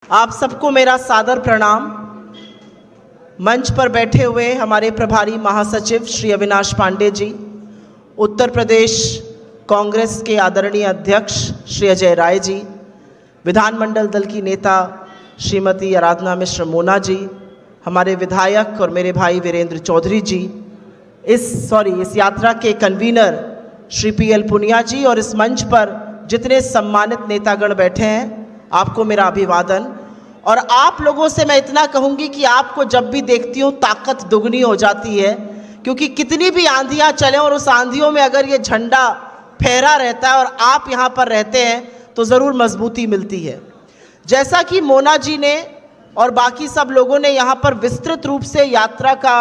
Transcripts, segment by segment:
आप सबको मेरा सादर प्रणाम। मंच पर बैठे हुए हमारे प्रभारी महासचिव श्री अविनाश पांडे जी, उत्तर प्रदेश कांग्रेस के आदरणीय अध्यक्ष श्री अजय राय जी, विधानमंडल दल की नेता श्रीमती आराधना मिश्र मोना जी, हमारे विधायक और मेरे भाई वीरेंद्र चौधरी जी, इस यात्रा के कन्वीनर श्री PL पुनिया जी और इस मंच पर जितने सम्मानित नेतागण बैठे हैं, आपको मेरा अभिवादन। और आप लोगों से मैं इतना कहूँगी कि आपको जब भी देखती हूँ ताकत दुगनी हो जाती है, क्योंकि कितनी भी आंधियाँ चलें और उस आंधियों में अगर ये झंडा फहरा रहता है और आप यहाँ पर रहते हैं तो ज़रूर मजबूती मिलती है। जैसा कि मोना जी ने और बाकी सब लोगों ने यहाँ पर विस्तृत रूप से यात्रा का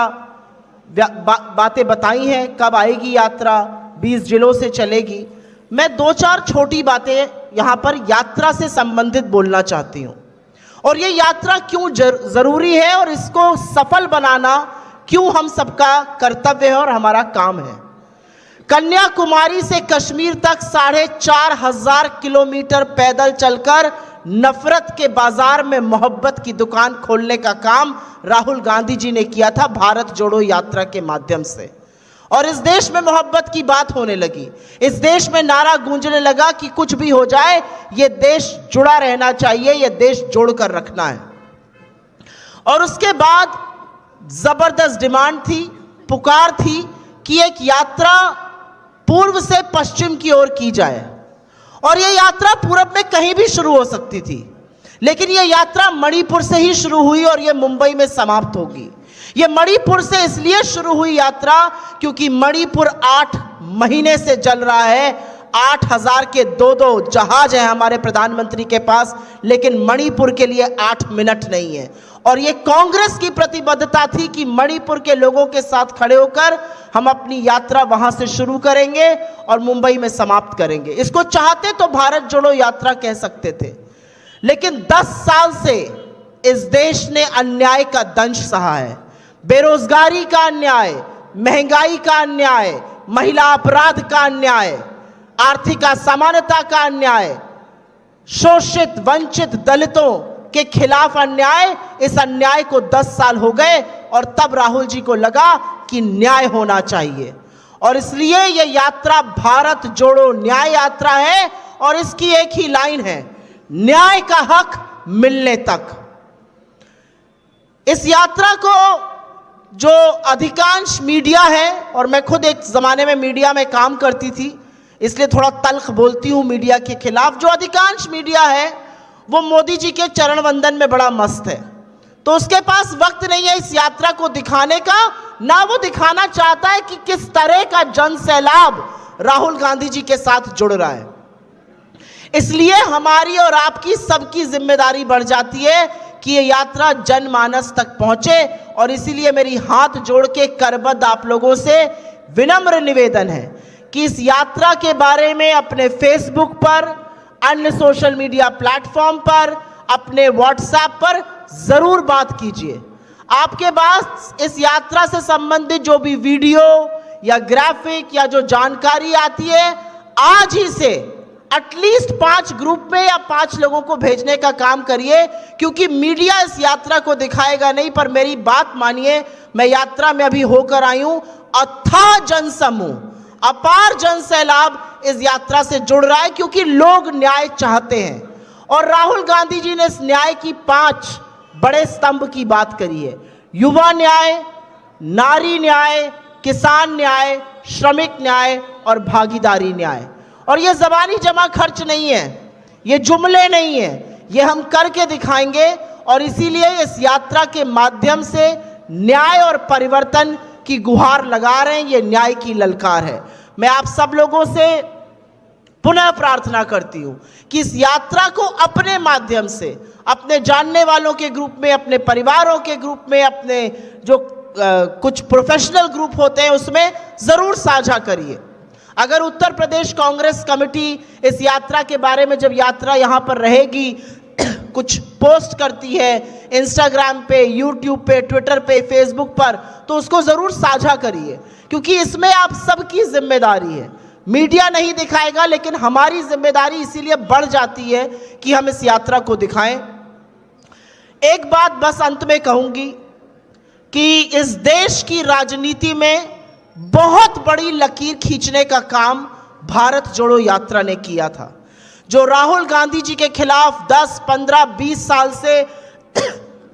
बातें बताई हैं, कब आएगी यात्रा, 20 जिलों से चलेगी। मैं 2-4 छोटी बातें यहाँ पर यात्रा से संबंधित बोलना चाहती हूँ और ये यात्रा क्यों ज़रूरी है और इसको सफल बनाना क्यों हम सबका कर्तव्य है और हमारा काम है। कन्याकुमारी से कश्मीर तक 4,500 किलोमीटर पैदल चलकर नफरत के बाजार में मोहब्बत की दुकान खोलने का काम राहुल गांधी जी ने किया था भारत जोड़ो यात्रा के माध्यम से। और इस देश में मोहब्बत की बात होने लगी, इस देश में नारा गूंजने लगा कि कुछ भी हो जाए ये देश जुड़ा रहना चाहिए, ये देश जोड़कर रखना है। और उसके बाद जबरदस्त डिमांड थी, पुकार थी कि एक यात्रा पूर्व से पश्चिम की ओर की जाए और ये यात्रा पूरब में कहीं भी शुरू हो सकती थी, लेकिन ये यात्रा मणिपुर से ही शुरू हुई और ये मुंबई में समाप्त होगी। ये मणिपुर से इसलिए शुरू हुई यात्रा क्योंकि मणिपुर 8 महीने से जल रहा है। 8,000 के 2 जहाज हैं हमारे प्रधानमंत्री के पास, लेकिन मणिपुर के लिए 8 मिनट नहीं है। और ये कांग्रेस की प्रतिबद्धता थी कि मणिपुर के लोगों के साथ खड़े होकर हम अपनी यात्रा वहां से शुरू करेंगे और मुंबई में समाप्त करेंगे। इसको चाहते तो भारत जोड़ो यात्रा कह सकते थे, लेकिन 10 साल से इस देश ने अन्याय का दंश सहा है। बेरोजगारी का अन्याय, महंगाई का अन्याय, महिला अपराध का अन्याय, आर्थिक असमानता का अन्याय, शोषित वंचित दलितों के खिलाफ अन्याय। इस अन्याय को 10 साल हो गए और तब राहुल जी को लगा कि न्याय होना चाहिए और इसलिए यह यात्रा भारत जोड़ो न्याय यात्रा है और इसकी एक ही लाइन है, न्याय का हक मिलने तक। इस यात्रा को जो अधिकांश मीडिया है, और मैं खुद एक ज़माने में मीडिया में काम करती थी इसलिए थोड़ा तल्ख बोलती हूँ मीडिया के खिलाफ, जो अधिकांश मीडिया है वो मोदी जी के चरण वंदन में बड़ा मस्त है, तो उसके पास वक्त नहीं है इस यात्रा को दिखाने का, ना वो दिखाना चाहता है कि किस तरह का जन सैलाब राहुल गांधी जी के साथ जुड़ रहा है। इसलिए हमारी और आपकी सबकी जिम्मेदारी बढ़ जाती है कि ये यात्रा जनमानस तक पहुंचे और इसीलिए मेरी हाथ जोड़ के करबद्ध आप लोगों से विनम्र निवेदन है कि इस यात्रा के बारे में अपने फेसबुक पर, अन्य सोशल मीडिया प्लेटफॉर्म पर, अपने व्हाट्सएप पर जरूर बात कीजिए। आपके पास इस यात्रा से संबंधित जो भी वीडियो या ग्राफिक या जो जानकारी आती है, आज ही से एटलीस्ट 5 ग्रुप में या 5 लोगों को भेजने का काम करिए, क्योंकि मीडिया इस यात्रा को दिखाएगा नहीं। पर मेरी बात मानिए, मैं यात्रा में अभी होकर आई हूं, अथाह जनसमूह, अपार जन सैलाब इस यात्रा से जुड़ रहा है क्योंकि लोग न्याय चाहते हैं। और राहुल गांधी जी ने इस न्याय की 5 बड़े स्तंभ की बात करी है, युवा न्याय, नारी न्याय, किसान न्याय, श्रमिक न्याय और भागीदारी न्याय। और ये ज़बानी जमा खर्च नहीं है, ये जुमले नहीं है, ये हम करके दिखाएंगे और इसीलिए इस यात्रा के माध्यम से न्याय और परिवर्तन की गुहार लगा रहे हैं। ये न्याय की ललकार है। मैं आप सब लोगों से पुनः प्रार्थना करती हूँ कि इस यात्रा को अपने माध्यम से, अपने जानने वालों के ग्रुप में, अपने परिवारों के ग्रुप में, अपने जो कुछ प्रोफेशनल ग्रुप होते हैं उसमें ज़रूर साझा करिए। अगर उत्तर प्रदेश कांग्रेस कमेटी इस यात्रा के बारे में, जब यात्रा यहाँ पर रहेगी, कुछ पोस्ट करती है इंस्टाग्राम पे, यूट्यूब पे, ट्विटर पे, फेसबुक पर, तो उसको ज़रूर साझा करिए, क्योंकि इसमें आप सबकी जिम्मेदारी है। मीडिया नहीं दिखाएगा, लेकिन हमारी जिम्मेदारी इसीलिए बढ़ जाती है कि हम इस यात्रा को दिखाएं। एक बात बस अंत में कहूंगी कि इस देश की राजनीति में बहुत बड़ी लकीर खींचने का काम भारत जोड़ो यात्रा ने किया था। जो राहुल गांधी जी के खिलाफ 10, 15, 20 साल से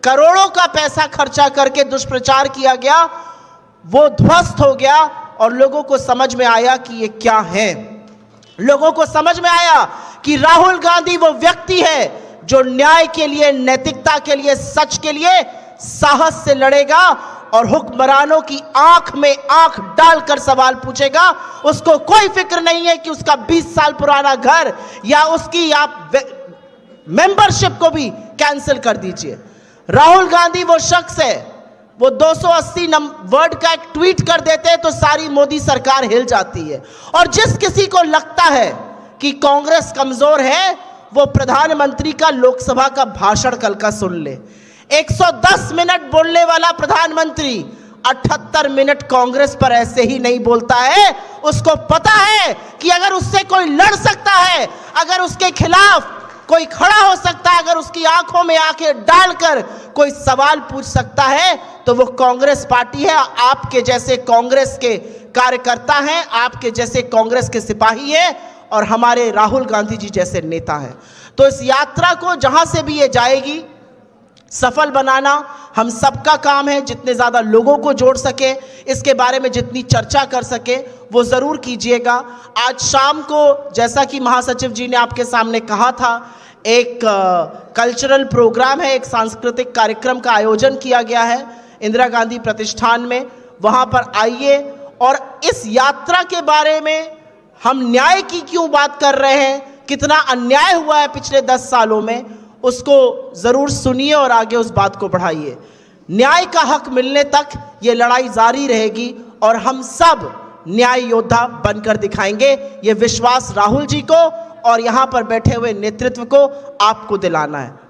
करोड़ों का पैसा खर्चा करके दुष्प्रचार किया गया, वो ध्वस्त हो गया और लोगों को समझ में आया कि ये क्या है। लोगों को समझ में आया कि राहुल गांधी वो व्यक्ति है जो न्याय के लिए, नैतिकता के लिए, सच के लिए साहस से लड़ेगा और हुक्मरानों की आंख में आंख डालकर सवाल पूछेगा। उसको कोई फिक्र नहीं है कि उसका 20 साल पुराना घर या उसकी आप मेंबरशिप को भी कैंसिल कर दीजिए। राहुल गांधी वो शख्स है, वो 280 वर्ड का एक ट्वीट कर देते हैं तो सारी मोदी सरकार हिल जाती है। और जिस किसी को लगता है कि कांग्रेस कमजोर है, वो प्रधानमंत्री का लोकसभा का भाषण कल का सुन ले। 110 मिनट बोलने वाला प्रधानमंत्री 78 मिनट कांग्रेस पर ऐसे ही नहीं बोलता है। उसको पता है कि अगर उससे कोई लड़ सकता है, अगर उसके खिलाफ कोई खड़ा हो सकता है, अगर उसकी आंखों में आंखें डालकर कोई सवाल पूछ सकता है, तो वो कांग्रेस पार्टी है। आपके जैसे कांग्रेस के कार्यकर्ता हैं, आपके जैसे कांग्रेस के सिपाही हैं और हमारे राहुल गांधी जी जैसे नेता हैं। तो इस यात्रा को जहां से भी ये जाएगी सफल बनाना हम सबका काम है। जितने ज़्यादा लोगों को जोड़ सके, इसके बारे में जितनी चर्चा कर सके वो ज़रूर कीजिएगा। आज शाम को, जैसा कि महासचिव जी ने आपके सामने कहा था, एक कल्चरल प्रोग्राम है, एक सांस्कृतिक कार्यक्रम का आयोजन किया गया है इंदिरा गांधी प्रतिष्ठान में। वहाँ पर आइए और इस यात्रा के बारे में हम न्याय की क्यों बात कर रहे हैं, कितना अन्याय हुआ है पिछले 10 सालों में, उसको ज़रूर सुनिए और आगे उस बात को बढ़ाइए। न्याय का हक मिलने तक ये लड़ाई जारी रहेगी और हम सब न्याय योद्धा बनकर दिखाएंगे। ये विश्वास राहुल जी को और यहाँ पर बैठे हुए नेतृत्व को आपको दिलाना है।